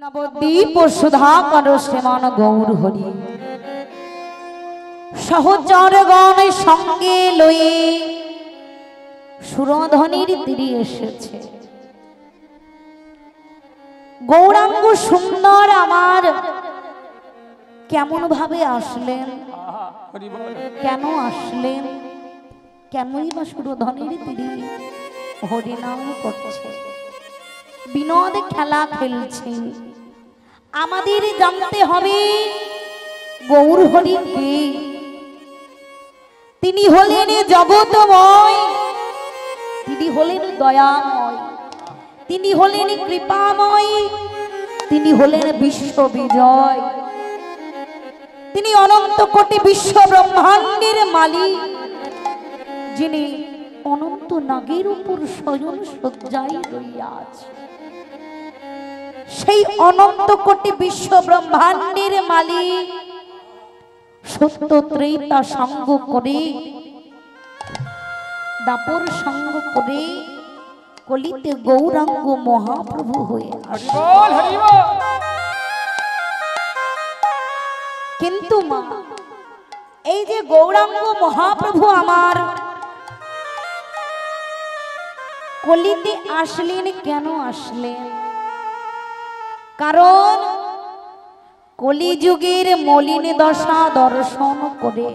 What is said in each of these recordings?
নবদ্বীপ সুধাকর শ্রীমান গৌর হরি সহচরগণ সঙ্গে লয়ে সুরধ্বনির তীরে এসেছে। গৌরাঙ্গ সুন্দর আমার কেমন ভাবে আসলেন, কেন আসলেন, কেনই বা সুরধ্বনির তীরে হরিনাম করছে, বিনোদ খেলা খেলছে। আমাদের জানতে হবে গৌর হরি কে। তিনি হলেন জগতময়, তিনি হলেন দয়াময়, তিনি হলেন কৃপাময়, তিনি হলেন বিশ্ব বিজয়, তিনি অনন্ত কোটি বিশ্ব ব্রহ্মাণ্ডের মালিক, যিনি অনন্ত নাগের উপর স্বয়ং শয্যায় রইয়াছে। সেই অনন্ত কোটি বিশ্ব ব্রহ্মাণ্ডের মালিক সত্য ত্রেতা সঙ্গ করে, দাপর সঙ্গ করে কলিতে গৌরাঙ্গ মহাপ্রভু হয়ে আসে। কিন্তু মা, এই যে গৌরাঙ্গ মহাপ্রভু আমার কলিতে আসলেন, কেন আসলেন? কারণ কলিযুগের মলিন দশা দর্শন করে।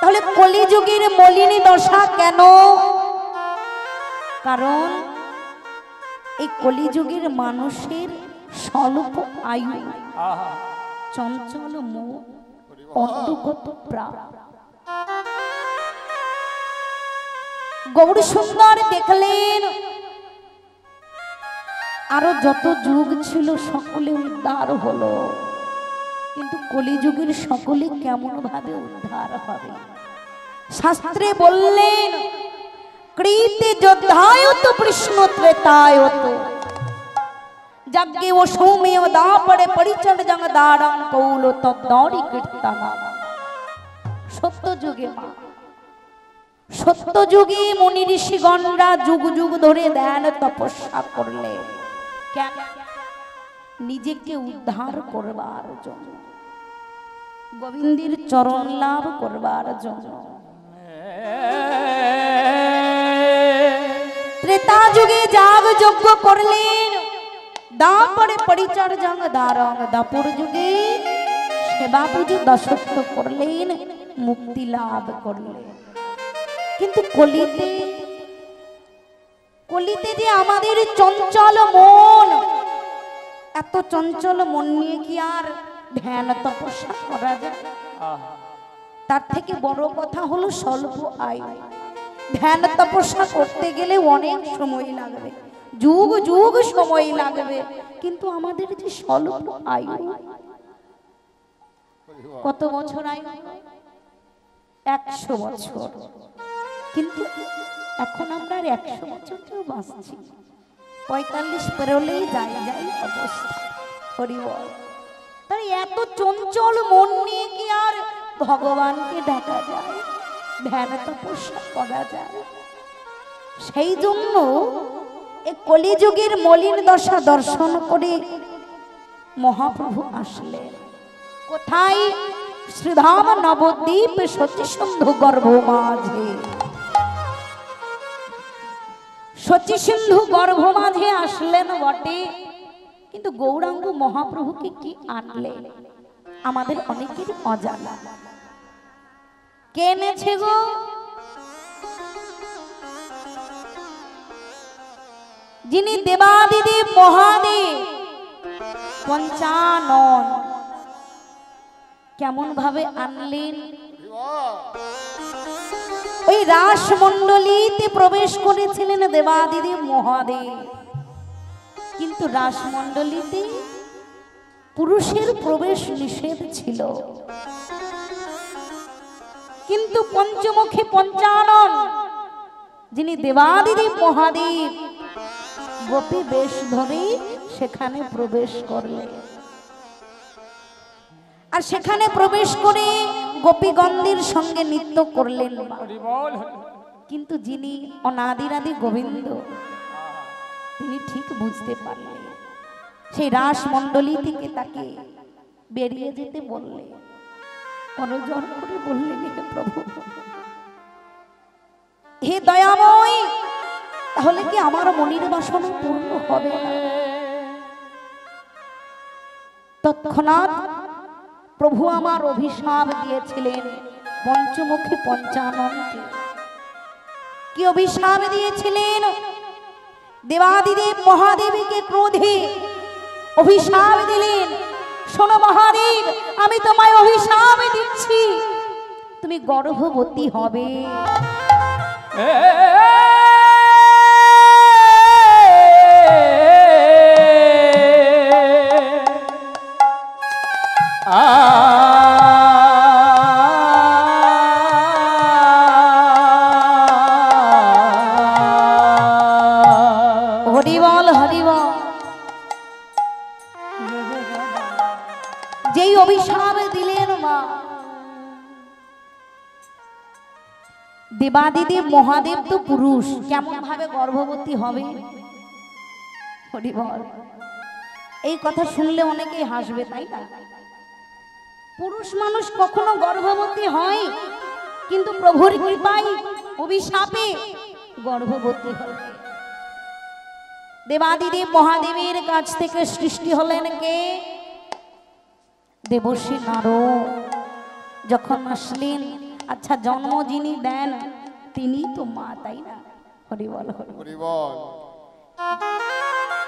তাহলে কলিযুগের মলিন দশা কেন? কারণ এই কলিযুগের মানুষের স্বল্প আয়ু, চঞ্চল মোহ, অন্তর্গত প্রাণ। গৌর সুন্দর দেখলেন আরো যত যুগ ছিল সকলে উদ্ধার হলো, কিন্তু কলিযুগের সকলে কেমন ভাবে উদ্ধার হবে? শাস্ত্রে বললেন কৃতে যোদ্ধায়ত কৃষ্ণ ত্রেতায়ত যজ্ঞে ও সৌমেয় দা পড়ে পরিচর জং দারং কৌল তদ্দরি কীর্তনা। সত্য যুগে মা, সত্য যুগে মুনি ঋষিগণরা যুগ যুগ ধরে ধ্যান তপস্যা করলেন। কেন? নিজেকে উদ্ধার করবার জন্য, গোবিন্দের চরণ লাভ করবার জন্য। ত্রেতা যুগে যাগ যজ্ঞ করলেন, দাপরে পরিচর্যং দারং। দাপর যুগে সেবা পুজো দাসত্ব করলেন, মুক্তি লাভ করলেন। কিন্তু কলিতে, কলিতে যে আমাদের চঞ্চল মন, এত চঞ্চল মন নিয়ে কি আর ধ্যান তপস্যা করা যায়? তার থেকে বড় কথা হলো স্বল্প আয়ু। ধ্যান তপস্যা করতে গেলে অনেক সময় লাগবে, যুগ যুগ সময় লাগবে। কিন্তু আমাদের যে স্বল্প আয়ু, কত বছর আয়ু? 100 বছর। কিন্তু এখন আমরা 100 বছর কেউ বাঁচছি, 45 পেরোলেই যাই যাই অবস্থা। হরিবল। তাই এত চঞ্চল মন নিয়ে কি আর ভগবানকে ডাকা যায়, ধ্যান তপস্যা করা যায়? সেই জন্য এই কলিযুগের মলিন দশা দর্শন করে মহাপ্রভু আসলেন। কোথায়? শ্রীধাম নবদ্বীপ শচীসিন্ধু গর্ভ মাঝে। শচীসিন্ধু গর্ভ মাঝে আসলেন বটে, কিন্তু গৌরাঙ্গ মহাপ্রভুকে কি আনলেন আমাদের অনেকের অজানা। কে এনেছে গো? যিনি দেবাদিদেব মহাদেব পঞ্চানন। কেমন ভাবে আনলেন? ওই রাসমণ্ডলীতে প্রবেশ করেছিলেন দেবাদিদেব মহাদেব, কিন্তু রাসমণ্ডলীতে পুরুষের প্রবেশ নিষেধ ছিল। কিন্তু পঞ্চমুখী পঞ্চানন যিনি দেবাদিদেব মহাদেব, গোপী বেশ ধরে সেখানে প্রবেশ করলেন। আর সেখানে প্রবেশ করে গোপীগণদের সঙ্গে নৃত্য করলেন। কিন্তু যিনি অনাদিরাদি গোবিন্দ, তিনি ঠিক বুঝতে পারলেন সেই রাস মণ্ডলী থেকে তাকে বেরিয়ে যেতে বললে, করজোর করে বললেন, হে প্রভু, হে দয়াময়, তাহলে কি আমার মনের বাসনা পূর্ণ হবে না? তৎক্ষণাৎ প্রভু আমার অভিশাপ দিয়েছিলেন পঞ্চমুখী পঞ্চাননকে। কি অভিশাপ দিয়েছিলেন? দেবাদিদেব মহাদেবীকে ক্রোধে অভিশাপ দিলেন, শোনো মহাদেব, আমি তোমায় অভিশাপ দিচ্ছি, তুমি গর্ভবতী হবে। হরিবল হরিবল। যেই অভিশাপ দিলেন মা, দেবাদিদেব মহাদেব তো পুরুষ, কেমন ভাবে গর্ভবতী হবে? হরিবল। এই কথা শুনলে অনেকেই হাসবে, তাই না? পুরুষ মানুষ কখনো গর্ভবতী হয়, কিন্তু প্রভুর কৃপায় অভিশাপে গর্ভবতী হবে। দেবাদিদেব মহাদেবের কাছ থেকে সৃষ্টি হলেন কে? দেবর্ষি নারদ। যখন আসলেন, আচ্ছা জন্ম যিনি দেন তিনি তো মা, তাই না? হরিবল হরিবল।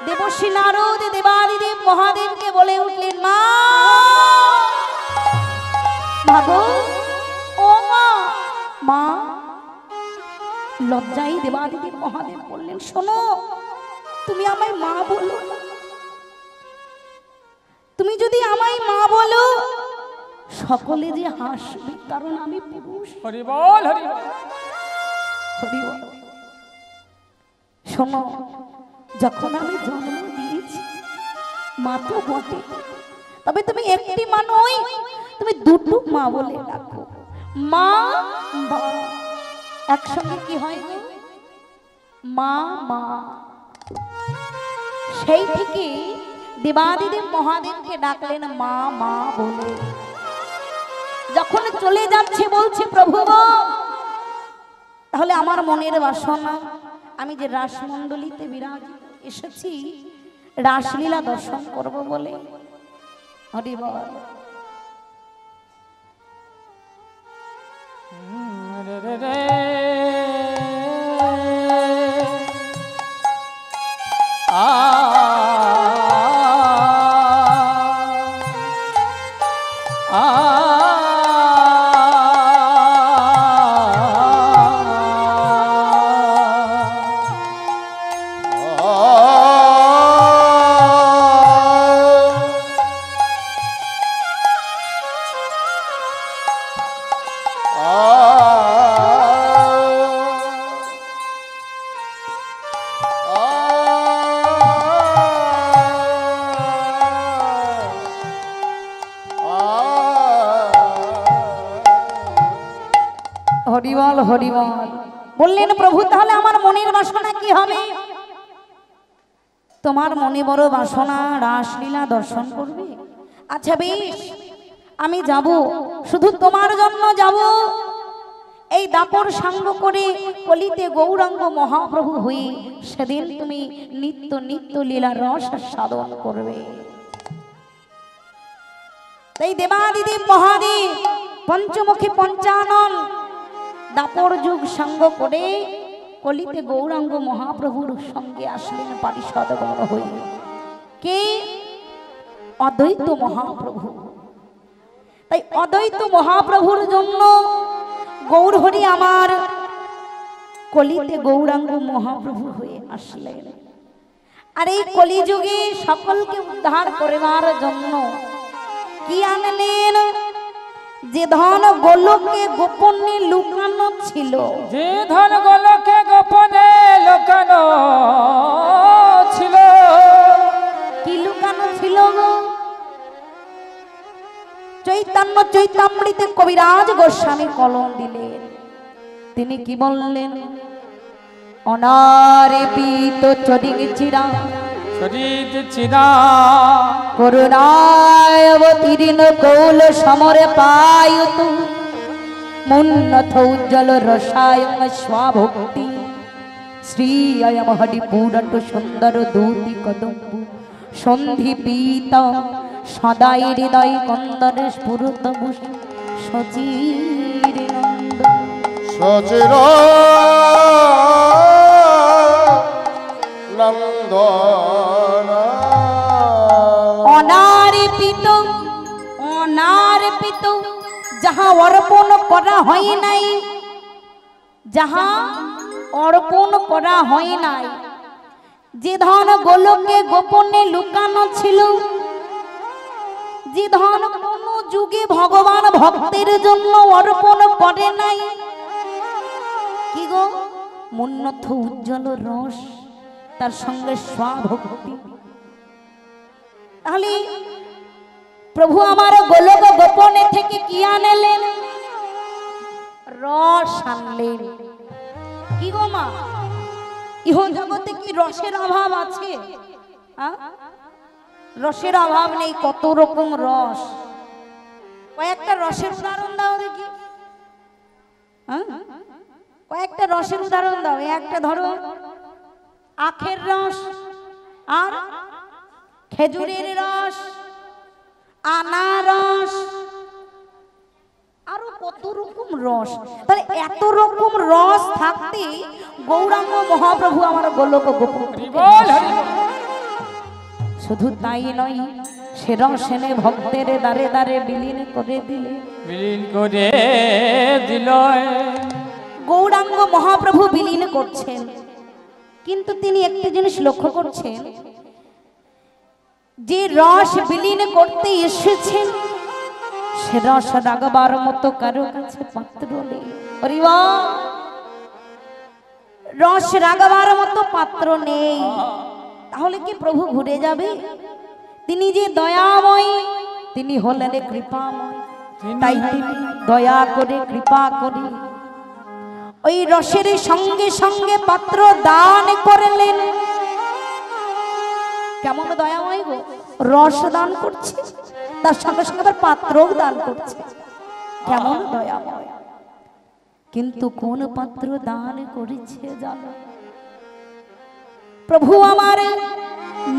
দেবর্ষি নারদ দেবাদিদেব মহাদেবকে বলে উঠলেন, মা ভাগো, ও মা। মা লজ্জায় দেবাদিদেব মহাদেব বললেন, শোনো, তুমি আমায় মা বলো। তুমি যদি আমায় মা বলো, সকলে যে হাসবে, কারণ আমি পুরুষ। হরিবল হরিবল হরিবল। শোনো, যখন আমি জন্ম দিয়েছি, মা তো বটে, তবে তুমি একটি মা নয়, তুমি দুটো মা বলে ডাকো, মা মা। একসঙ্গে কি হয়? মা মা। সেই থেকে দেবাদিদেব মহাদেবকে ডাকলেন মা মা বলে। যখন চলে যাচ্ছে বলছে, প্রভু তাহলে আমার মনের বাসনা, আমি যে রাসমণ্ডলীতে বিরাজ এসেছি রাসলীলা দর্শন করব বলে। হরিবল। হরিবল হরিবল। বললেন, প্রভু তাহলে আমার মনের বাসনা কি হবে? তোমার মনে বড় বাসনা রাসলীলা দর্শন করবে। আচ্ছা বেশ, আমি যাব, শুধু তোমার জন্য যাব। এই দাপর সাঙ্গ করে কলিতে গৌরাঙ্গ মহাপ্রভু হয়ে সেদিন তুমি নিত্য নিত্য লীলা রস সাধন করবে। তাই দেবাদিদেব মহাদেব পঞ্চমুখী পঞ্চানন দাপর যুগ সঙ্গ করে কলিতে গৌরাঙ্গ মহাপ্রভুর সঙ্গে আসলেন পারিষদগণ হয়ে। কে? অদ্বৈত মহাপ্রভু। তাই অদ্বৈত মহাপ্রভুর জন্য গৌরহরি আমার কলিতে গৌরাঙ্গ মহাপ্রভু হয়ে আসলেন। আর এই কলিযুগে সকলকে উদ্ধার করিবার জন্য কি আনলেন? যে ধন গোলকে গোপনে লুকানো ছিল, যে ধন গোলকে গোপনে লুকানো ছিল। কি লুকানো ছিল গো? চৈতন্য চৈতামৃতে কবিরাজ গোস্বামী কলম দিলেন। তিনি কি বললেন? অনারে পিত চরিং চিরা চরিত চিনা করুণায় অবতীর্ণ কৌল সমরে পায়ুত মুন্নথ উজ্জ্বল রসায়ন স্বভক্তি শ্রী অয়ম হরি পুরট সুন্দর দূতি কদম্ব সন্ধি পীত সদাই হৃদয় কন্দর স্ফুরত সচির নন্দ সচির নন্দন অনার্পিত অনার্পিত যাহা অর্পণ করা হয় নাই, যাহা অর্পণ করা হয় নাই, যে ধন গোলকে গোপনে লুকানো ছিল, যে ধন কোন যুগে ভগবান ভক্তের জন্য অর্পণ করে নাই, কি গো মুন্নত উজ্জ্বল রস, তার সঙ্গে স্বভক্তি। তাহলে প্রভু আমার গোলক গোপনে থেকে কি আনলেন? রস আনলেন। কি গো মা, ইহ জগতে কি রসের অভাব আছে? রসের অভাব নেই, কত রকম রস। কয়েকটা রসের উদাহরণ দাও দেখি। কয়েকটা রসের উদাহরণ দাও। একটা ধরো আখের রস, আর খেজুরের রস, আনারস, আরো কত রকম রস। তাহলে এত রকম রস থাকতে গৌরাঙ্গ মহাপ্রভু আমার গোলক গোপন। শুধু তাই নয়, সে রস এনে ভক্তের দ্বারে দ্বারে বিলীন করে দিলে, বিলীন করে দিল। গৌরাঙ্গ মহাপ্রভু বিলীন করছেন, কিন্তু তিনি একটি জিনিস লক্ষ্য করছেন, যে রস বিলীন করতে এসেছেন সে রস রাগবার মতো কারো কাছে পাত্র নেই। রস রাগবার মতো পাত্র নেই, তাহলে কি প্রভু ঘুরে যাবে? তিনি যে দয়াময়, তিনি হলেন কৃপাময়, তাই তিনি দয়া করে কৃপা করে ওই রসের সঙ্গে সঙ্গে পাত্র দান করলেন। কেমন দয়াময় গো, রস দান করছে, তার সঙ্গে সঙ্গে আবার পাত্রও দান করছে, কেমন দয়াময়। কিন্তু কোন পাত্র দান করেছে জানো? প্রভু আমার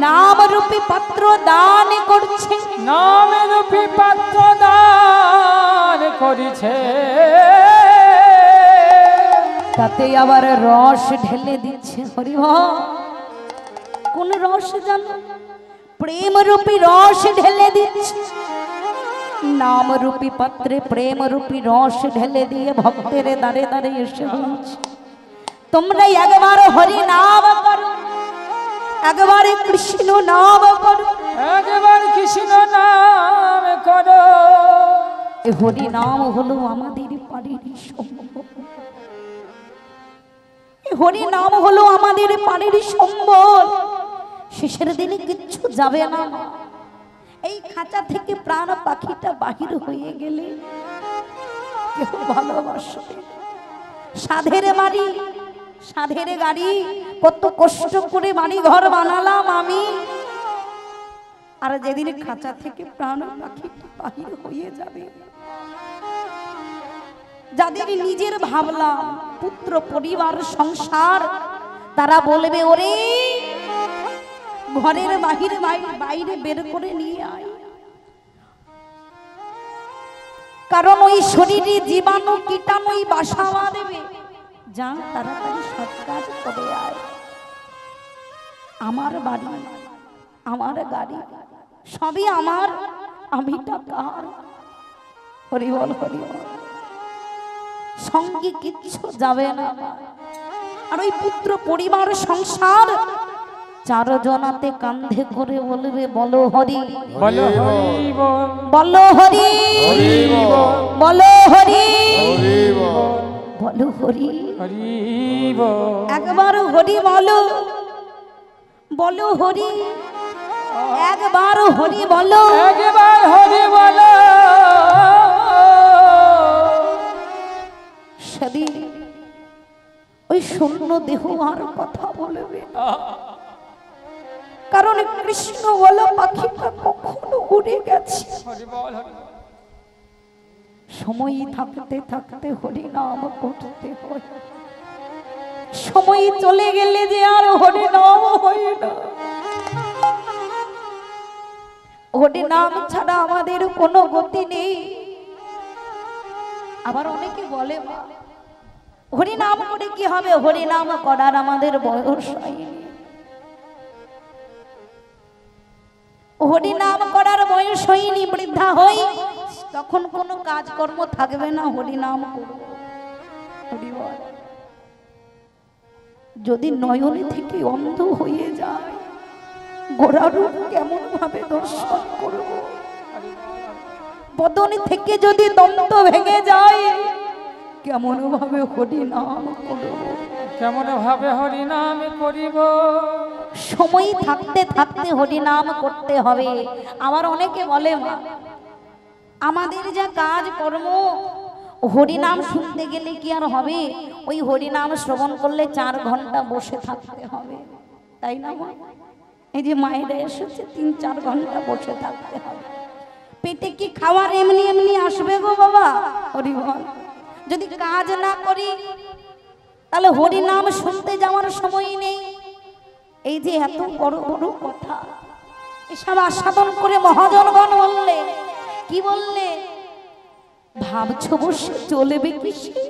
নাম রূপী পাত্র দান করছে, নাম রূপী পাত্র দান করেছে, তাতে আবার রস ঢেলে দিচ্ছে। হরিভক্ত কোন রস জানো? প্রেম রূপী রস ঢেলে দিচ্ছে। নাম রূপী পাত্রে প্রেম রূপী রস ঢেলে দিয়ে ভক্তের দ্বারে দ্বারে এসে বলছে, তোমরা একবার হরি নাম করো, একবার কৃষ্ণ নাম করো, একবার কৃষ্ণ নাম করো। এই হরি নাম হলো আমাদের পাড়ির সম্বল, এই হরি নাম হলো আমাদের পাড়ির সম্বল। শেষের দিনে কিচ্ছু যাবে না। এই খাঁচা থেকে প্রাণ পাখিটা বাহির হয়ে গেলে কেউ ভালোবাসবে। সাধের বাড়ি, সাধের গাড়ি, কত কষ্ট করে বাড়ি ঘর বানালাম আমি, আর যেদিন খাঁচা থেকে প্রাণ পাখিটা বাহির হয়ে যাবে, যাদের নিজের ভাবলাম পুত্র পরিবার সংসার, তারা বলবে ওরে ঘরের বাহিরে বাইরে বের করে নিয়ে আয়, কারণ ওই শরীরে জীবাণু কীটাণু বাসা বাঁধবে। যা তাড়াতাড়ি সৎ কাজ করে আয়। আমার বাড়ি, আমার গাড়ি, সবই আমার, আমি কার? হরি বল, হরি বল। সঙ্গে কিচ্ছু যাবে না। আর ওই পুত্র পরিবার সংসার চার জনাতে কান্ধে করে বলবে বলো হরি, বলো হরি বল, বলো হরি, বলো হরি, বলো হরি, হরি বল। একবার হরি বলো, বলো হরি, একবার হরি বলো, একবার হরি বলো। সেদিন ওই শূন্য দেহ আর কথা বলবে। কারণ কৃষ্ণ বলা পাখিটা কখনো উড়ে গেছে। হরি বল হরি বল। সময় থাকতে থাকতে হরি নাম করতে হয়, সময় চলে গেলে যে আর হরি নাম হয় না। হরি নাম ছাড়া আমাদের কোনো গতি নেই। আবার অনেকে বলে মা, হরি নাম করে কি হবে? হরি নাম করার আমাদের বয়স হয়নি। হরি নাম করার বয়স হয়নি, বৃদ্ধা হই তখন কোনো কাজকর্ম থাকবে না, হরি নাম করব। হরি বল। যদি নয়নে থেকে অন্ধ হয়ে যায়, গোড়ার রূপ কেমন ভাবে দর্শন করব? বদনে থেকে যদি দন্ত ভেঙে যায়, কেমন ভাবে হরি নাম করব? কেমন ভাবে হরি নাম করিব? সময় থাকতে থাকতে হরি নাম করতে হবে। আবার অনেকে বলে মা, আমাদের যা কাজ কর্ম, হরি নাম শুনতে গেলে কি আর হবে? ওই হরি নাম শ্রবণ করলে 4 ঘন্টা বসে থাকতে হবে, তাই না মা? এই যে মায়েরা এসেছে 3-4 ঘন্টা বসে থাকতে হবে। পেটে কি খাওয়ার এমনি এমনি আসবে গো বাবা? হরি বল। যদি কাজ না করি তাহলে হরি নাম শুনতে যাওয়ার সময় নেই। এই যে এত বড় বড় কথা, এসব আস্বাদন করে মহাজনগণ বললে কি বললে? ভাবছো বসে চলবে কিসে?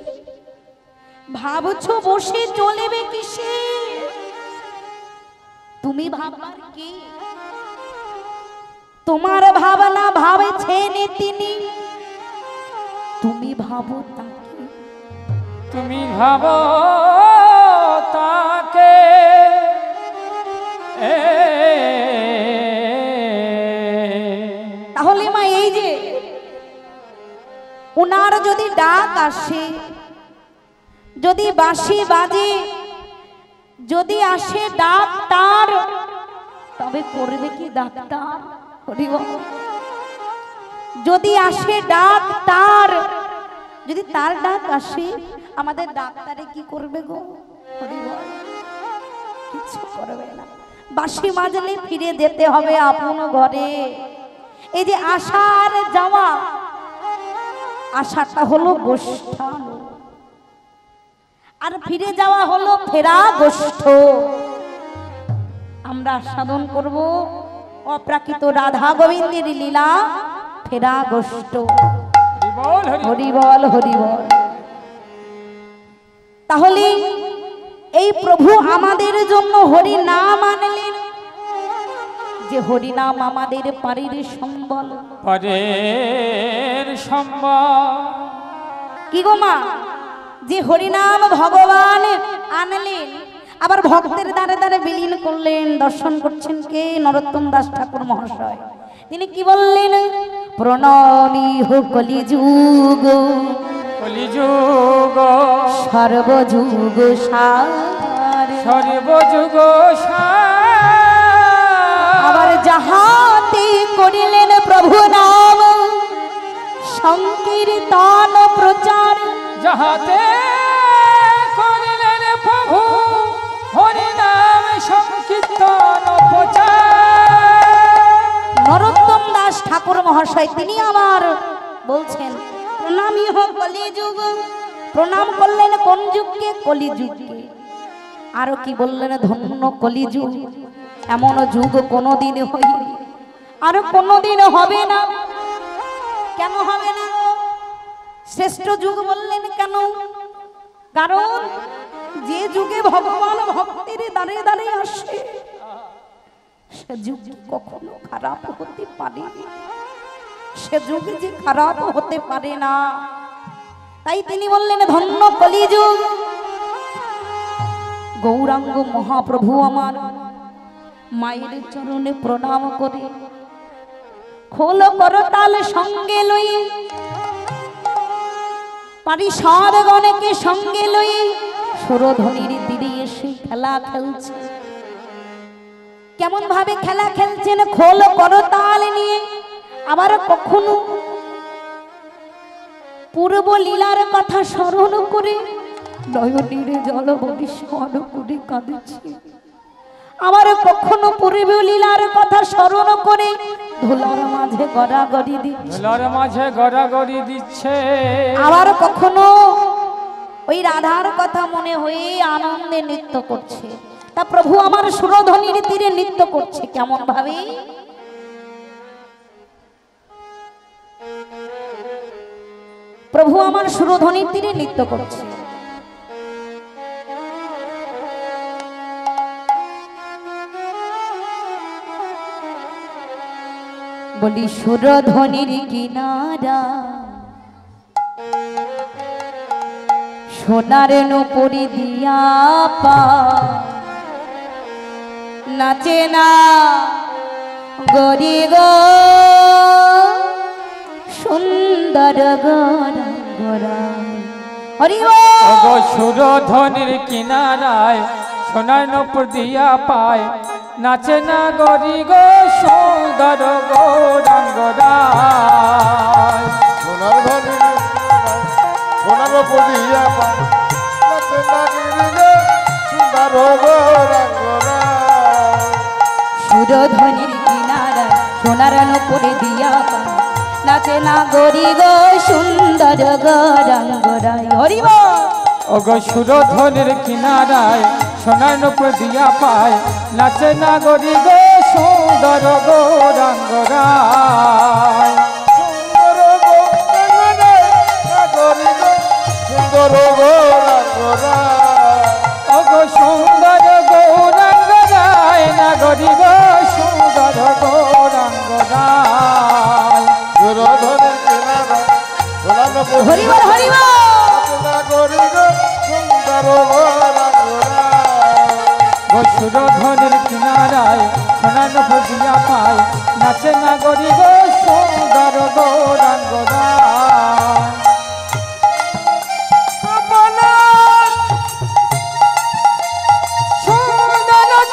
ভাবছো বসে চলবে কিসে? তুমি ভাববার কি? তোমার ভাবনা ভাবেছেন তিনি, তুমি ভাবো তাকে। তুমি ভাবো তাকে। তাহলে মা এই যে উনার যদি ডাক আসে, যদি বাঁশি বাজে, যদি আসে ডাক্তার, তবে করবে কি ডাক্তার? হরি বল। যদি আসে ডাক্তার, যদি তার ডাক আসে, আমাদের ডাক্তারে কি করবে গো? হরি বল। কিছু করবে না। বাঁশি বাজলে ফিরে যেতে হবে আপন ঘরে। এই যে আসা আর যাওয়া, আশাটা হলো গোষ্ঠান, আর ফিরে যাওয়া হলো ফেরা গোষ্ঠ। আমরা সাধন করব অপ্রাকৃত রাধা গোবিন্দের লীলা, ফেরা গোষ্ঠ। হরি বল হরি বল। তাহলে এই প্রভু আমাদের জন্য হরি নাম আনলেন, যে হরি নাম আমাদের পারের সম্বল। পরের সম্বল কি গো মা? যে হরিনাম ভগবান আনলেন, আবার ভক্তের দ্বারে দ্বারে বিলীন করলেন। দর্শন করছেন কে? নরোত্তম দাস ঠাকুর মহাশয়। তিনি কি বললেন? প্রণামী হো কলিযুগ, কলিযুগ সর্বযুগ সার, সর্বযুগ আবার যাহাতে করিলেন প্রভু নাম সংকীর্তন প্রচার, যাহাতে করিলেন প্রভু হরি নাম সংকীর্তন প্রচার। নরোত্তম দাস ঠাকুর মহাশয় তিনি আবার বলছেন প্রণামী হোক কলিযুগ। প্রণাম করলেন কোন যুগকে? কলিযুগকে। আরো কি বললেন? ধন্য কলিযুগ, এমন যুগ কোনোদিন হয়নি, আর কোনোদিন হবে না। কেন হবে না? শ্রেষ্ঠ যুগ বললেন কেন? কারণ যে যুগে ভগবান ভক্তের দ্বারে দ্বারে আসে, সে যুগ কখনো খারাপ হতে পারে না। সে যুগে যে খারাপ হতে পারে না, তাই তিনি বললেন ধন্য কলিযুগ। গৌরাঙ্গ মহাপ্রভু আমার মায়ের চরণে প্রণাম করে খোল করতাল সঙ্গে লই, পারিষদ গণকে সঙ্গে লই, সুরধ্বনির তীরে এসে খেলা খেলছে। কেমন ভাবে খেলা খেলছেন? খোল করতাল নিয়ে। আবার কখনো পূর্ব লীলার কথা স্মরণ করে নয়নের জল বরিষ্কার করে কাঁদেছে। আমার কখনো পূর্ব লীলার কথা স্মরণ করে ধুলার মাঝে গড়াগড়ি দিচ্ছে, ধুলার মাঝে গড়াগড়ি দিচ্ছে। আবার কখনো ওই রাধার কথা মনে হয়ে আনন্দে নৃত্য করছে। তা প্রভু আমার সুরধ্বনির তীরে নৃত্য করছে কেমন ভাবে? প্রভু আমার সুরধ্বনির তীরে নৃত্য করছে। বলি সুরধ্বনির কিনারা সোনার নুপুরি দিয়া পা নাচে না গরি গো সুন্দর গোরা হরি ওগো সুরধ্বনির কিনারায় সোনার নূপুর দিয়া পায় নাচে না গরি গো সুন্দর গৌরাঙ্গরায়। সোনার ধনী সোনার পদিয়া পায় নাচে না গিরিগে সুন্দর গৌরাঙ্গরা। সুরধ্বনির কিনারা সোনার নুপুরি দিয়া পা নাচে না গরি গো সুন্দর গৌরাঙ্গরায় হরি ওগো সুরধ্বনির কিনারায় সোনার নূপুর দিয়া পায় নাচে না গরি গো সুন্দর গৌরাঙ্গরায়। সুন্দর গৌরাঙ্গরা। ওগো সুন্দর গৌরাঙ্গরায় না গরি গো সুন্দর গৌরাঙ্গরায়। সুরধনের কিনারা সোনার হরি বল হরি বল না গরি গো সুন্দর গৌরাঙ্গরা। গো সুরধ্বনির কিনারায় সোনার নূপুর দিয়া পায় নাচে না গরি গো সুন্দর গৌরাঙ্গরায়।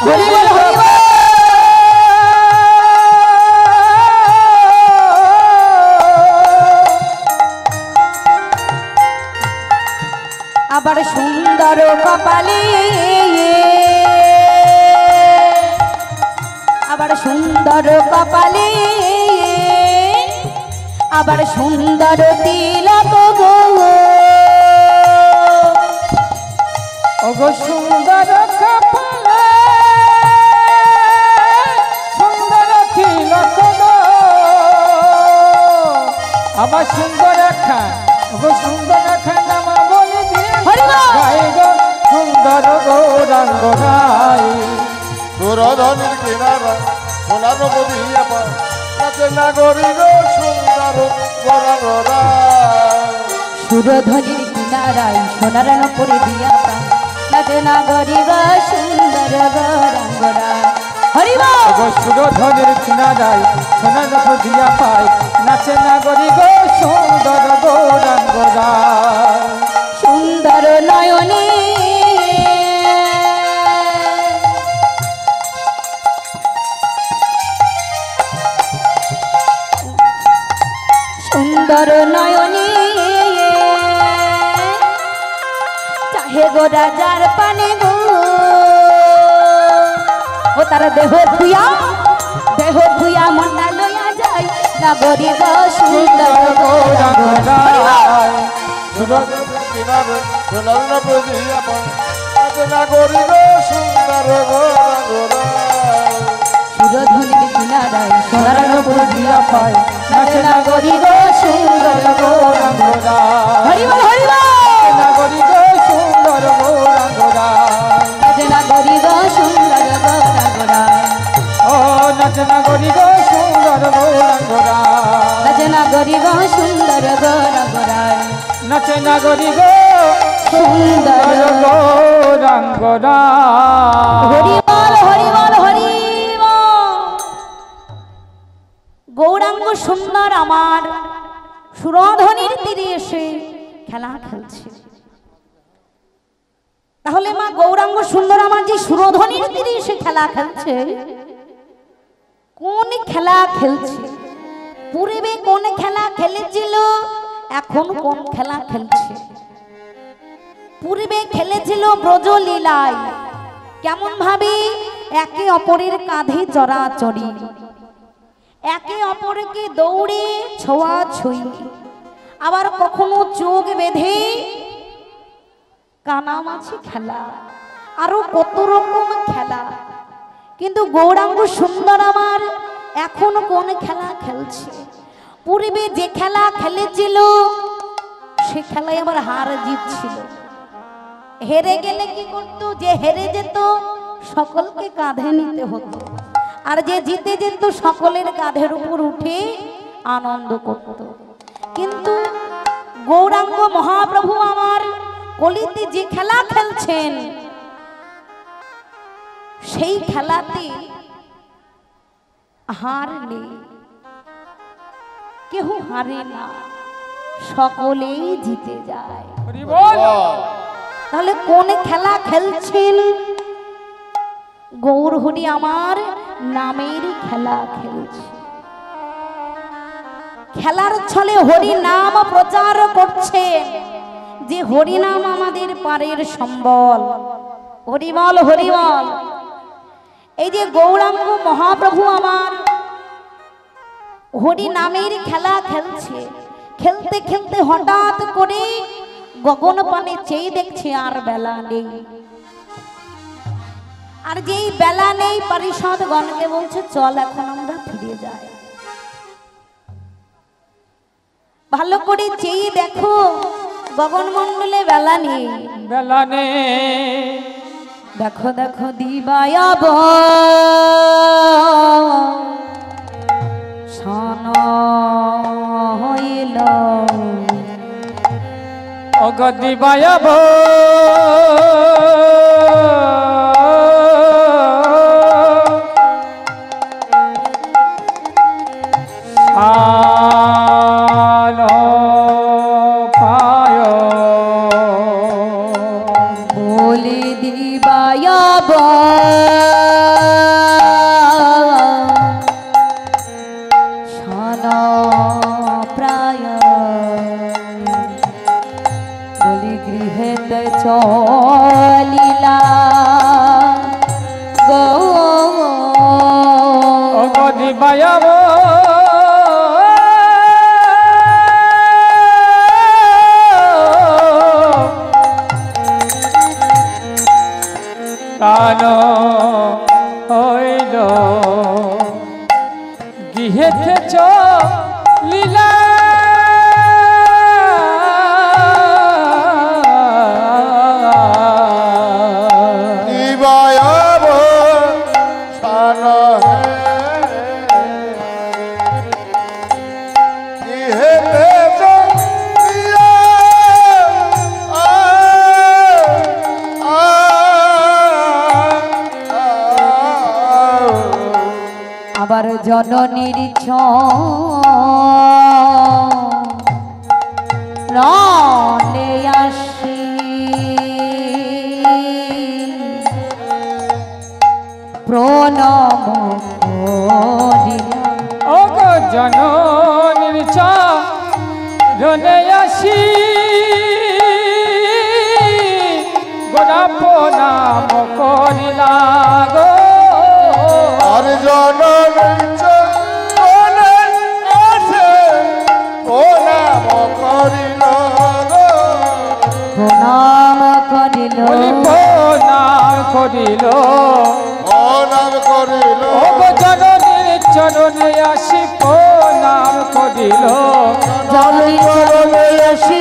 হরি বল হরি বল আবার সুন্দর কপালে আবার সুন্দর কপালে আবার সুন্দর তিলক গো ওগো সুন্দর কপালে সুন্দর তিলক গো আবার সুন্দর খান ওগো সুন্দর খান নামা বলি দিয়ে হরি বল গাই গো সুন্দর গৌরাঙ্গরায়। সুরধনের কিনারা সোনার পদিয়া পায় নাচে না গরি গো সুন্দর গৌরাঙ্গরা। সুরধ্বনির কিনারায় সোনার নুপুরি দিয়া পা নাচে না গরি গো সুন্দর গৌরাঙ্গরা হরি বল ওগো সুরধ্বনির কিনারায় সোনার নূপুর দিয়া পায় নাচে না গরি গো সুন্দর গৌরাঙ্গরায়। সুন্দর নয়নে সুন্দর নয়নে চাহে গো রাজার পানে গো ও তার দেহ ধুয়া মন্ডা লইয়া যায় নাগরী গো সুন্দর গৌরাঙ্গরায়। সুরধনের কিনারা সোনার পদিয়া পায় নাচে না গরি গো সুন্দর গৌরাঙ্গরা। সুরধ্বনির কিনারায় সোনার নুপুর দিয়া পায় নাচে না গরি গো সুন্দর গৌরাঙ্গরায়। হরি বল হরি বল না গরি গো সুন্দর গৌরাঙ্গরায়। নাচে না গরি গো সুন্দর গৌরাঙ্গরায় ও নাচে না গরি গো সুন্দর গৌরাঙ্গরায়। নাচে না গরি গো সুন্দর গৌরাঙ্গরায় নাচে না গরি গো সুন্দর গৌরাঙ্গরায়। হরি বল হরি বল হরি বল। গৌরাঙ্গ সুন্দর আমার সুরধ্বনির তীরে এসে খেলা খেলছে। তাহলে মা গৌরাঙ্গ সুন্দর আমার যে সুরধ্বনির তীরে এসে খেলা খেলছে, কোন খেলা খেলছে? পূর্বে কোন খেলা খেলেছিল, এখন কোন খেলা খেলছে? পূর্বে খেলেছিল ব্রজলীলায়। কেমন ভাবে? একে অপরের কাঁধে চড়াচড়ি, একে অপরকে দৌড়ে ছোঁয়াছুঁই, আবার কখনো চোখ বেঁধে কানামাছি খেলা, আরো কত রকম খেলা। কিন্তু গৌরাঙ্গ সুন্দর আমার এখন কোন খেলা খেলছে? পূর্বে যে খেলা খেলেছিল সে খেলায় আবার হার জিত ছিল। হেরে গেলে কি করতো? যে হেরে যেত সকলকে কাঁধে নিতে হতো, আর যে জিতে যেত সকলের কাঁধের উপর উঠে আনন্দ করত। কিন্তু গৌরাঙ্গ মহাপ্রভু আমার কলিতে যে খেলা খেলছেন সেই খেলাতে হার নেই, কেউ হারে না, সকলেই জিতে যায়। তাহলে কোন খেলা খেলছেন? গৌর হরি আমার নামের খেলা খেলছে। খেলার ছলে হরি নাম প্রচার করছেন যে হরি নাম আমাদের পারের সম্বল। হরিবল হরিবল। এই যে গৌরাঙ্গ মহাপ্রভু আমার হরি নামের খেলা খেলছে, খেলতে খেলতে হঠাৎ করে গগন পানে চেয়ে দেখছে আর বেলা নেই। আর যেই বেলা নেই পারিষদ গণকে বলছে চল এখন আমরা ফিরে যাই। ভালো করে চেয়ে দেখো গগন মণ্ডলে বেলা নেই, বেলা নেই। দেখো দেখো দিবায়াব সন হইল, অগদি বায়াব আলো পায়, বলে দিবায়াব সন প্রায়, বলি গৃহেতে চলিলা গো, অগদি বায়াব কান হইল, গৃহেতে চলিলা দিবায়াব সান ইহেতে চলিয়া আবার জননীর চরণে আসি প্রণাম করিলাম, অগ জননীর চরণে আসি গোরা প্রণাম করিলা গো, আর জননীর চরণে আসে প্রণাম করিল গো, প্রণাম করিল, বলি প্রণাম করিল, প্রণাম করিল অগ জননীর চরণে আসি প্রণাম করিল, জননীর চরণে আসি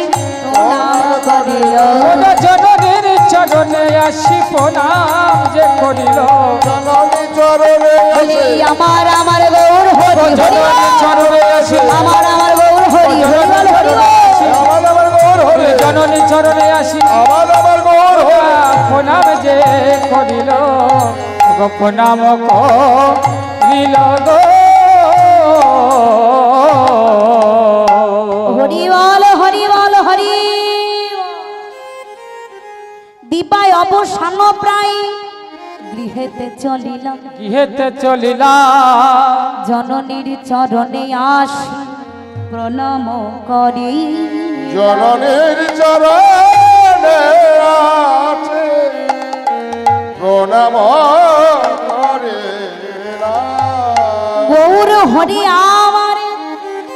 প্রণাম করিল, অগ জননীর চরণে আসি প্রণাম যে করিল, জননী চরণে বলি আসে আমার আমার গৌর হরি জননীর চরণে আসি আমার আমার গৌর হরি হরি বল হরি বল। আমার গৌর হরে জননী চরণে আসি আমার গৌর হরে প্রণাম যে করিল, গো প্রণাম করিল গো, হরি বল হরি বল হরি। দিবায় অবসান প্রায় গৃহেতে চলিলাম, গৃহেতে চলিলা জননীর চরণে আসি প্রণাম করি, জননীর চরণে আছে প্রণাম হরি আমার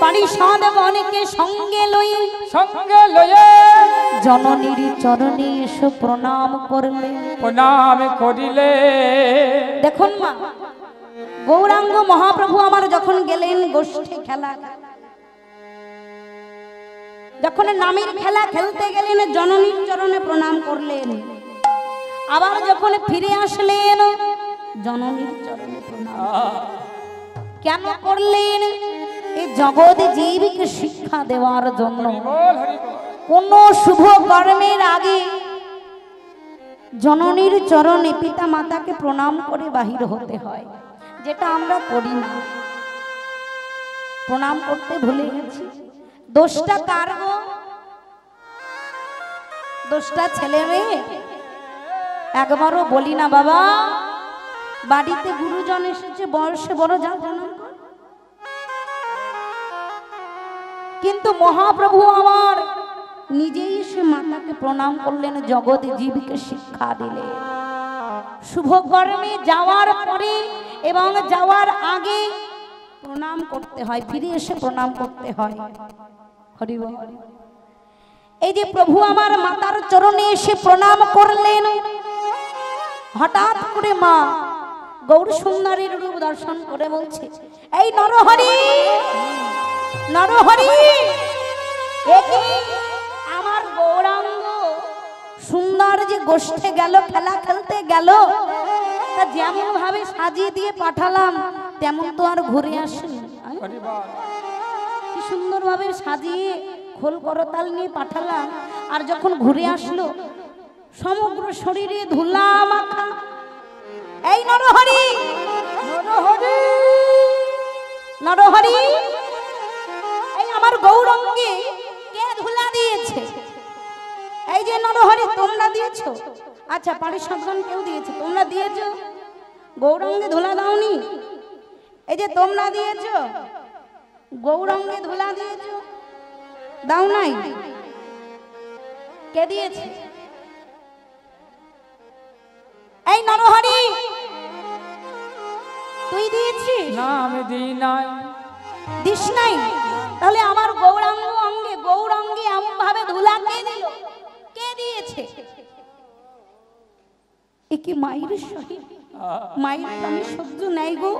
পারিষদ গণকে সঙ্গে লই সঙ্গে লয়ে জননীর চরণে এসে প্রণাম করলে। প্রণাম করিলে। দেখুন মা, গৌরাঙ্গ মহাপ্রভু আমার যখন গেলেন গোষ্ঠী খেলা, যখন নামের খেলা খেলতে গেলেন জননীর চরণে প্রণাম করলেন, আবার যখন ফিরে আসলেন জননীর চরণে প্রণাম। কেন করলেন? এই জগৎ জীবকে শিক্ষা দেওয়ার জন্য। কোন শুভ কর্মের আগে জননীর চরণে পিতা মাতাকে প্রণাম করে বাহির হতে হয়, যেটা আমরা করি না। প্রণাম করতে ভুলে গেছি। দোষটা কার গো? দোষটা ছেলে মেয়ে? একবারও বলি না বাবা, বাড়িতে গুরুজন এসেছে, বয়সে বড়, যা প্রণাম কর। কিন্তু মহাপ্রভু আমার নিজেই সে মাতাকে প্রণাম করলেন, জগৎ জীবকে শিক্ষা দিলেন। শুভ কর্মে যাওয়ার পরে এবং যাওয়ার আগে প্রণাম করতে হয়, ফিরে এসে প্রণাম করতে হয়। হরি বল। এই যে প্রভু আমার মাতার চরণে এসে প্রণাম করলেন, হঠাৎ করে মা গৌর সুন্দরীর রূপ দর্শন করে বলছে, এই নরহরি, নরহরি, আমার গৌরাঙ্গ সুন্দর যে গোষ্ঠে গেল, খেলা খেলতে গেল, তা যেমন ভাবে সাজিয়ে দিয়ে পাঠালাম তেমন তো আর ঘুরে আসেনি। কি সুন্দর ভাবে সাজিয়ে খোল করতাল নিয়ে পাঠালাম, আর যখন ঘুরে আসলো সমগ্র শরীরে ধুলা মাখা। এই নরহরি, নরহরি, নরহরি, এই আমার গৌরাঙ্গে কে ধুলা দিয়েছে? এই যে নরহরি, তোমরা দিয়েছো? আচ্ছা, পারিষদগণ কেউ দিয়েছে? তোমরা দিয়েছো? গৌরাঙ্গে ধুলা দাওনি? এই যে তোমরা দিয়েছো, গৌরাঙ্গে ধুলা দিয়েছো? দাও নাই? কে দিয়েছে? এই নরহরি, তুই দিয়েছিস? না, আমি দিই নাই। দিস নাই? তাহলে আমার গৌরাঙ্গ অঙ্গে, গৌরাঙ্গে এমন ভাবে ধুলা কে দিল? কে দিয়েছে? এ কি মায়ের সহিত? মায়ের প্রাণে সহ্য নাই গো।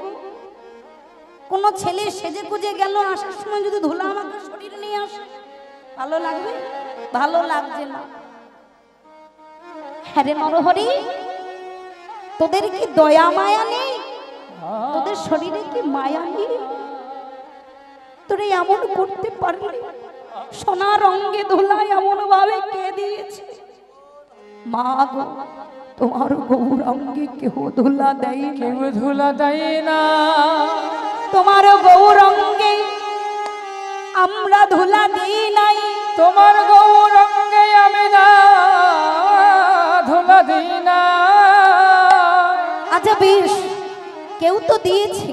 কোন ছেলে সেজে গুজে গেল, আসার সময় যদি ধুলা আমাকে শরীর নিয়ে আসে, ভালো লাগবে? ভালো লাগছে না। হ্যাঁ রে নরহরি, তোদের কি দয়া মায়া নেই? তোদের শরীরে কি মায়া নেই? তোরা এমন করতে পারলি? সোনার রঙে ধুলা এমন ভাবে কে দিয়েছে? মা গো, তোমার গৌরাঙ্গে কেহ ধুলা দেয়, কেউ ধুলা দেয় না। তোমার গৌরাঙ্গে আমরা ধুলা দিই নাই। তোমার গৌরাঙ্গে আমি না ধুলা দিই না। আচ্ছা বেশ, কেউ তো দিয়েছে,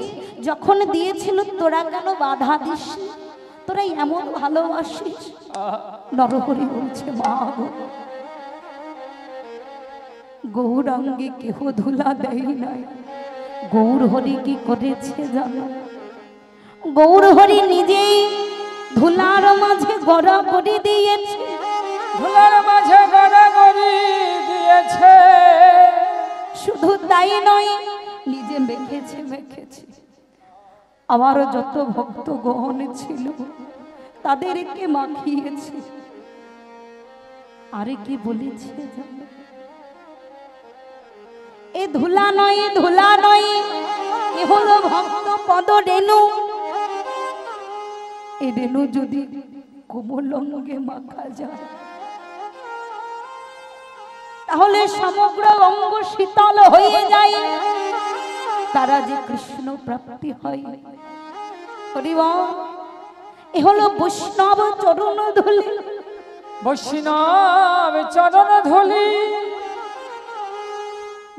যখন দিয়েছিল তোরা কেন বাধা দিস? তোরা এমন ভালোবাসিস? নরহরি বলছে, মা গো, গৌরাঙ্গে কেহ ধুলা দেয় নাই। গৌরহরি কি করেছে জানো? গৌরহরি নিজেই ধুলার মাঝে গড়া করে দিয়েছে। ধুলার মাঝে গড়াগড়ি দিয়েছে। শুধু তাই নয়, নিজে মেখেছে, মেখেছে। আমার যত ভক্তগণ ছিল তাদেরকে মাখিয়েছে। আরে কি বলেছে জানো? এ ধুলা নয়, ধুলা নয়, এ হলো ভক্ত পদ রেণু। এ রেণু যদি কোমল অঙ্গে মাখা যায়, তাহলে সমগ্র অঙ্গ শীতল হয়ে যায়, তারা যে কৃষ্ণ প্রাপ্তি হয়। এ হলো বৈষ্ণব চরণ ধুলি। বৈষ্ণব চরণ ধুলি।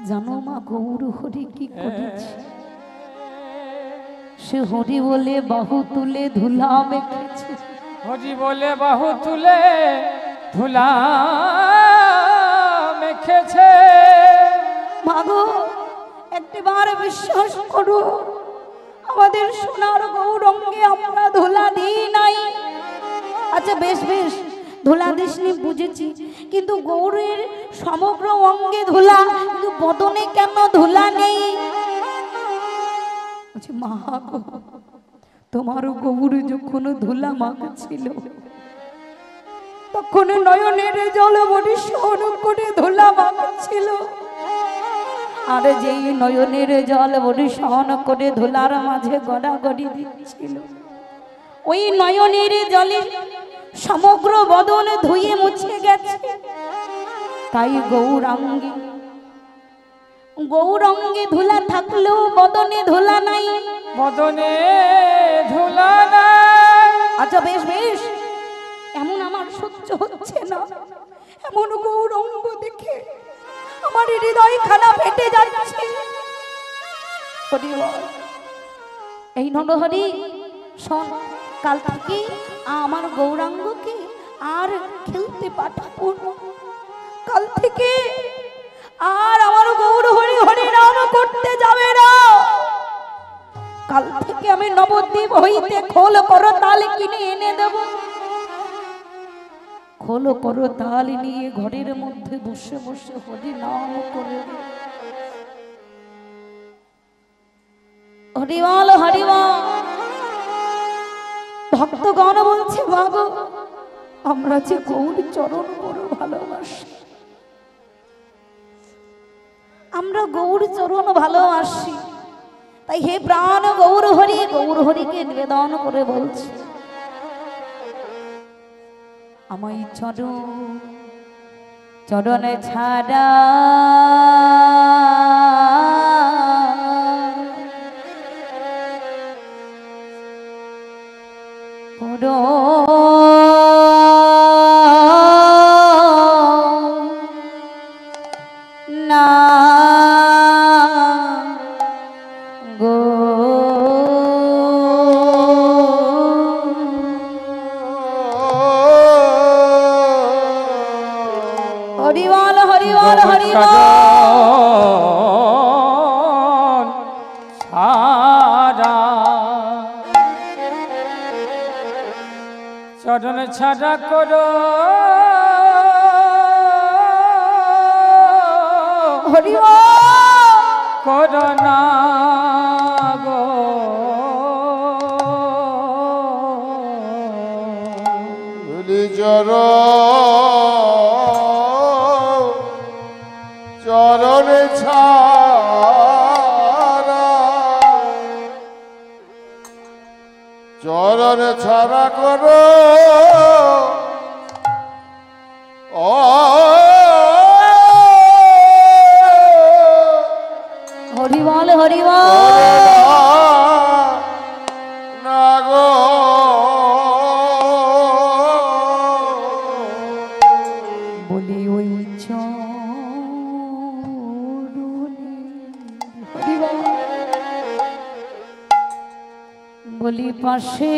জানো মা গৌর হরি কি করেছে? সে হরি বলে বাহু তুলে ধুলা মেখেছে। হরি বলে বাহু তুলে ধুলা মেখেছে। মাগো, একটিবার বিশ্বাস করো, আমাদের সোনার গৌরঙ্গে আমরা ধুলা দিই নাই। আচ্ছা বেশ বেশ, ধুলা দিসনি বুঝেছি, কিন্তু গৌরের সমগ্র অঙ্গে ধুলা, কিন্তু বদনে কেন ধুলা নেই? আচ্ছা মা গো, তোমারও গৌর যখন ধুলা মাখছিল তখন নয়নের জল বরিশন করে ধুলা মাখছিল, আর যেই নয়নের জল বরিশন করে ধুলার মাঝে গড়াগড়ি দিচ্ছিল, ওই নয়নের জলে সমগ্র বদন ধুয়ে মুছে গেছে। তাই গৌরাঙ্গে ধুলা থাকলেও বদনে ধুলা নাই, বদনে ধুলা নাই। আচ্ছা বেশ বেশ, এমন আমার সহ্য হচ্ছে না, এমন গৌরঙ্গ দেখে আমার হৃদয় খানা ফেটে যাচ্ছে। হরি বল। এই নরহরি শোন, কাল থেকে আমার গৌরাঙ্গকে আর খেলতে পাঠাবো না। কাল থেকে আর আমার গৌর হরি হরি নাম করতে যাবে না। কাল থেকে আমি নবদ্বীপ হইতে খোল করো তাল কিনে এনে দেব। খোল করো তাল নিয়ে ঘরের মধ্যে বসে বসে হরি নাম করে হরিবল হরিবল। ভক্তগণ বলছে বাবা, আমরা যে গৌর চরণ বড় ভালোবাসি, আমরা গৌর চরণ ভালোবাসি, তাই হে প্রাণ গৌর হরিকে নিবেদন করে বলছি, আমায় চরণে ছাড়া পুরো না গো। হরিবল হরিবল হরিবল। চরণ ছাড়া করো হরিবল করো না গো। চরণে ছাড়া, চরণে ছাড়া করো ও হরিবল হরিবল। না গো। বলি ওই চরণে হরিবল, বলি পাশে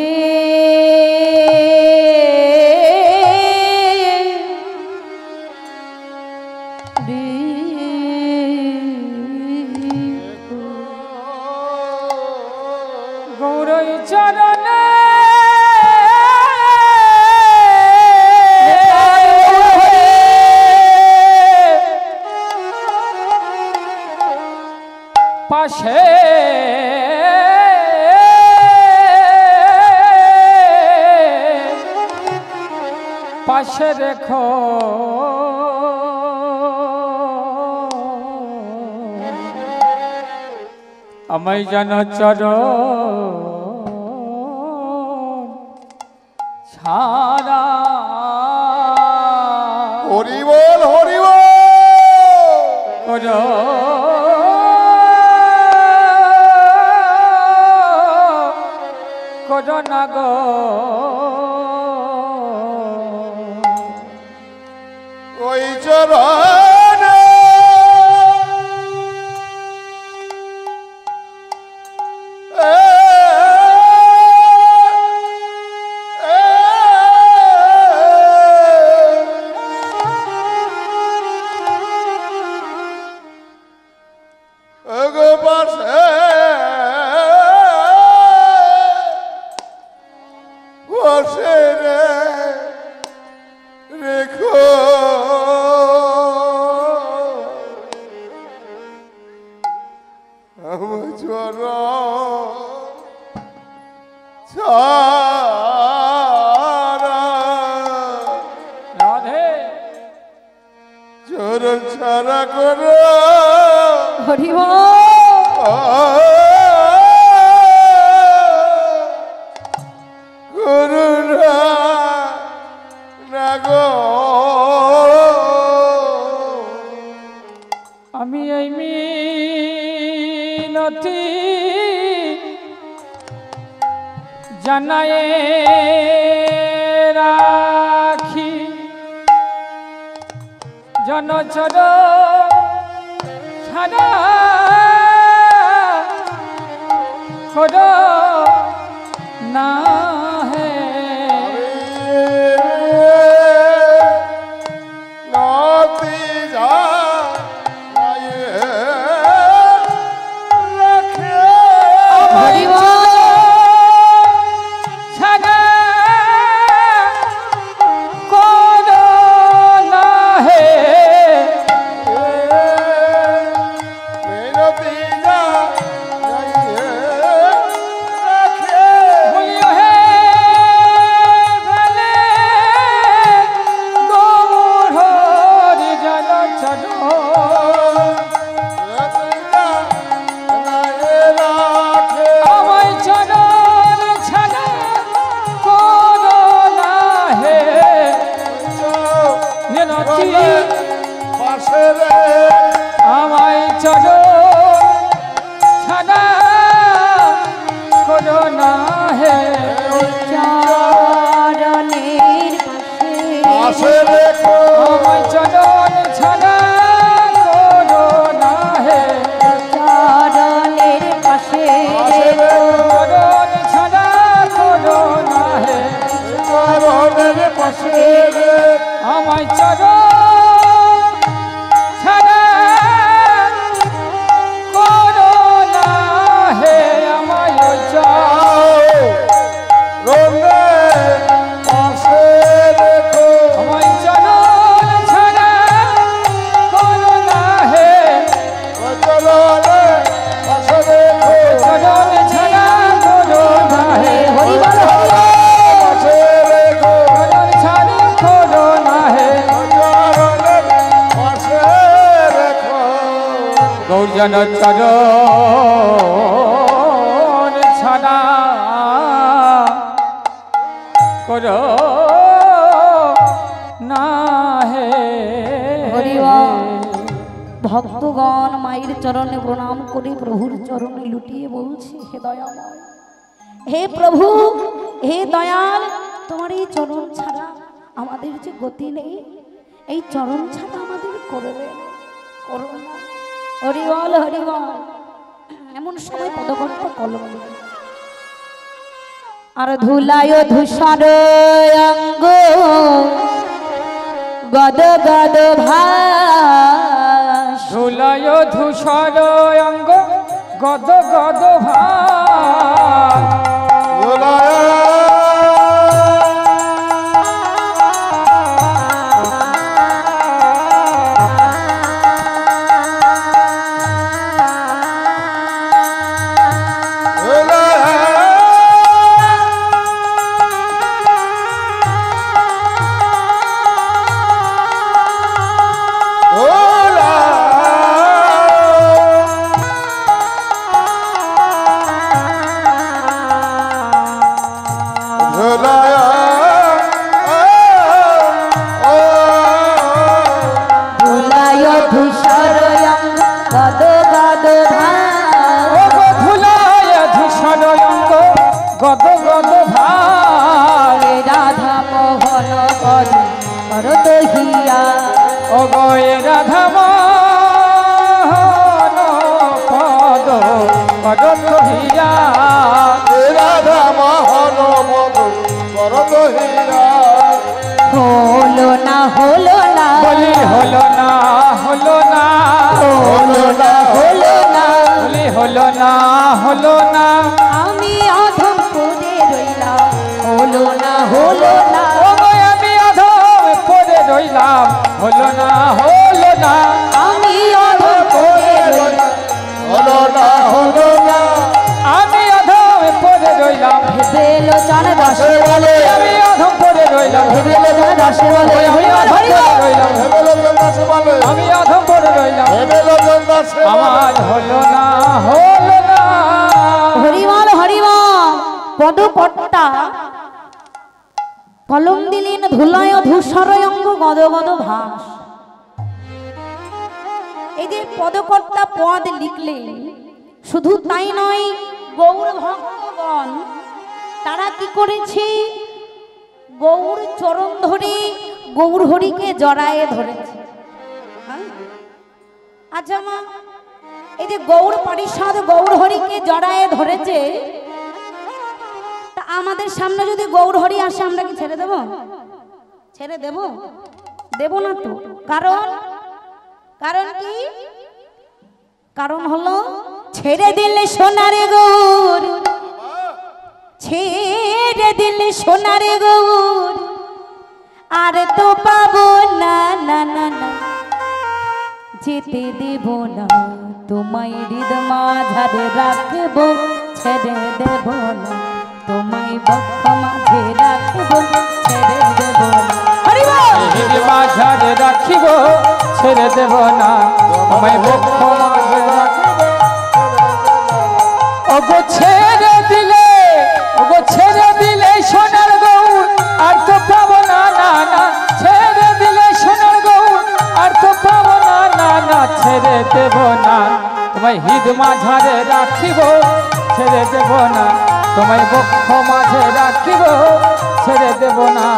গৌরই চরণে পাশে পাশে রেখো আমায় যেন চরণ ছাড়া। হরিবল হরিবল করো করো না গো। ওই চরণে পাশে রেখো আমার চরণ ছাড়া রাধে চরণ ছাড়া করো করুণা না গো আমি এই মিনতি জানায় রাখি জনচর ছাড়া করো না হে নতি যা রাখে ছাড়া করো না হে মেরতি যা রাখে বলিও হে ভেলে গৌরহরি জলচর আমায় চরণ ছাড়া করো না হে মিনতি আমায় চরণ ছাড়া করো না হে চরণের পাশে আমায় চরণ ছাড়া করো না হে চরণের পাশে চরণ ছাড়া করো না হে আমায় চরণ ছাড়া করো না হে আমায় ওই আমায় চরণ ছাড়া করো না হে চরণ ছাড়া করো না হে চরণ ছাড়া করো না হে গৌরজন চরণ ছাড়া করো না হে ভক্তগণ মায়ের চরণে প্রণাম করে প্রভুর চরণে লুটিয়ে বলছে, হে দয়াময়, হে প্রভু, হে দয়াল, তোমার এই চরণ ছাড়া আমাদের যে গতি নেই, এই চরণ ছাড়া আমাদের করবে করো না। হরিবল হরিবল। এমন সময় পদকণ্ঠ কলম আর ধুলায় ধূসর অঙ্গ গদ গদ ভাস ধুলায় ধূসর অঙ্গ গদ গদ ভাই গদ গদ ভাই রাধা মোহন কর দহিয়া ও গয়ে রাধা মোহন পদ পদ কহিয়া রাধা মোহন পদ পদ কহিয়া হলো না হলো না বলি হলো না হলো না হলো না হলো না বলি হলো না হলো না আমি অধম করে রইলাম হলো না লোচন দশে বলে আমি অধম পড়ে রইলাম ভেবে লোচন দশে বলে আমি অধম পড়ে রইলাম হেবেলজন দাসে বলে আমি অধম পড়ে রইলাম হেবেলজন দাসে আমার হলো না হলো না হরিবল হরিবল পদপট্টা কলম দিলেন ধুলায় ধূসর অঙ্গ গদ গদ ভাস। এই যে পদকর্তা পদ লিখলেন, শুধু তাই নয়, গৌর ভক্তগণ তারা কি করেছে, গৌর চরণ ধরে গৌর হরিকে জড়ায়ে ধরেছে। হ্যাঁ? আচ্ছা মা, এই যে গৌর পরিষদ গৌর হরিকে জড়ায়ে ধরেছে, তা আমাদের সামনে যদি গৌর হরি আসে আমরা কি ছেড়ে দেব? ছেড়ে দেব? দেব না তো। কারণ কারণ কি? কারণ হলো ছেড়ে দিলে সোনার গৌর, ছেড়ে দিলে সোনার গৌর আর তো পাবো না না না না, যেতে দেব না তোমায় হৃদয় মাঝারে রাখবো, ছেড়ে দেব না তোমায় বক্ষ মাঝে রাখবো, ছেড়ে দেব না। হরি বল। হৃদ মাঝারে রাখিব ছেড়ে দেব না আমায় বক্ষ মাঝে রাখিব। ওগো ছেড়ে দিলে, ওগো ছেড়ে দিলে সোনার গৌর আর তো পাবো না না না, ছেড়ে দিলে সোনার গৌর আর তো পাবো না না না, ছেড়ে দেব না তোমায় হৃদ মাঝারে রাখিব, ছেড়ে দেব না তোমায় বক্ষ মাঝে রাখিব, ছেড়ে দেব না।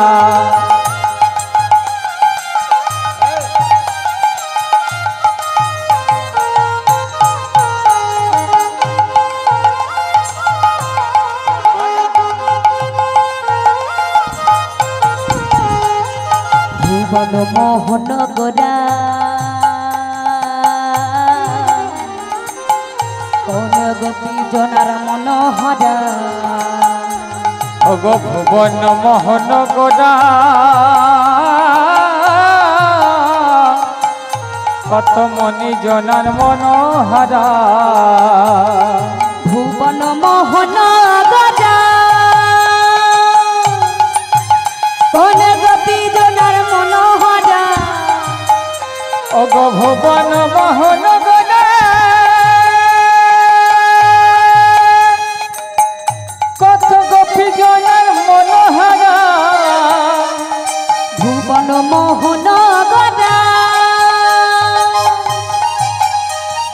ভুবন মোহন গোরা কোন গোপী জনার মনোহরা, ওগো ভুবন মোহন গোরা কত মনি জনার মনোহরা, ভুবন মোহন গোরা কোন গোপী জনার মনোহরা, ওগো ভুবন মোহন গোরা কত গোপী জনার মনোহরা, ভুবন মোহন গোরা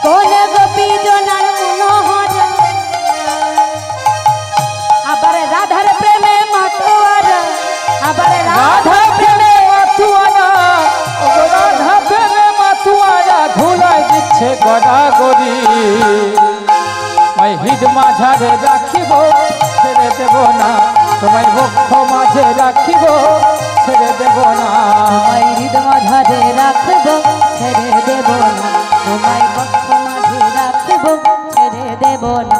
কোন গোপী জনার মনোহরা, আবার রাধার প্রেমে মাতোয়ারা, আবার রাধা প্রেমে মাতুয়ারা, ওগো রাধা প্রেমে মাতুয়ারা ধুলাই দিচ্ছে গড়াগড়ি, মাই হৃদ মাঝারে রাখিব ছেড়ে দেব না তোমায় বক্ষ মাঝে রাখিব, ছেড়ে দেব না। তোমায় হৃদয় মাঝে রাখবো, ছেড়ে দেব না তোমায় বক্ষ মাঝে রাখবো, ছেড়ে দেব না।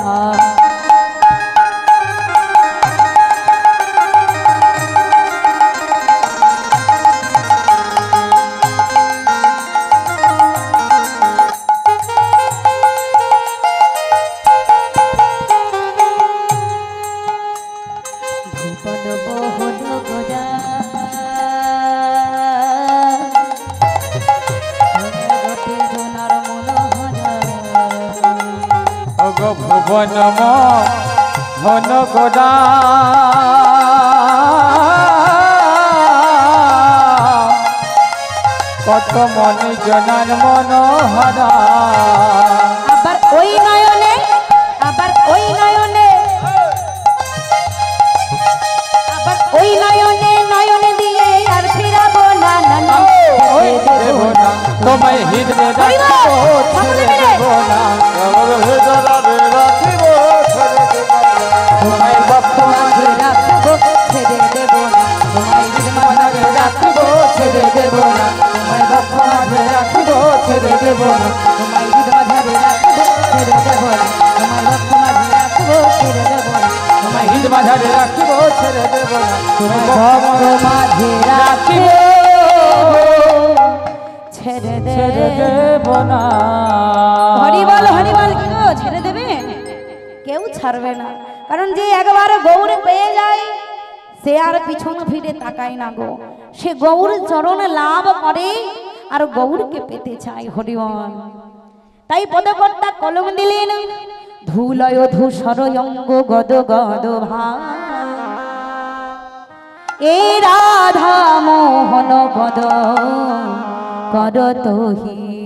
ভুবন মোহন গোরা গোপী জনার মনোহরা, ওগো ভুবন মোহন গোরা কত মনি জনার মনোহরা, আবার ওই নয়নে, আবার ওই নয়নে, আবার ওই নয়নে নয়নে দিয়ে আর ফিরাবো না না না, ওই দেব না তোমায় হৃদয়ে রাখিব, ছেড়ে দেব না আমার হেদারে রাখিব ছেড়ে দেব না তোমায় বক্ষ মাঝে রাখবো, ছেড়ে দেব না তোমায় হৃদয় মাঝে রাখিব, ছেড়ে দেব না তোমায় বক্ষ মাঝে রাখিব, ছেড়ে দেব না। তোমায় হৃদয় মাঝে রাখবো, ছেড়ে দেব না তোমায় বক্ষ মাঝে রাখবো, ছেড়ে দেব না তোমায় হৃদ মাঝারে রাখিব, ছেড়ে দেব না তোমায় বক্ষ মাঝে রাখবো, ছেড়ে ছেড়ে দেব না। হরি বল হরি বল, কি গো ছেড়ে দেবে? কেউ ছাড়বে না। কারণ যে একবার গৌর পেয়ে যায় সে আর পিছন ফিরে তাকায় না গো, সে গৌর চরণ লাভ করে আর গৌরকে পেতে চায়। হরিবল। তাই পদকর্তা কলম দিলেন, ধুলয় ধূসর অঙ্গ গদ গদ ভা, এই রাধা মোহন পদ করতহি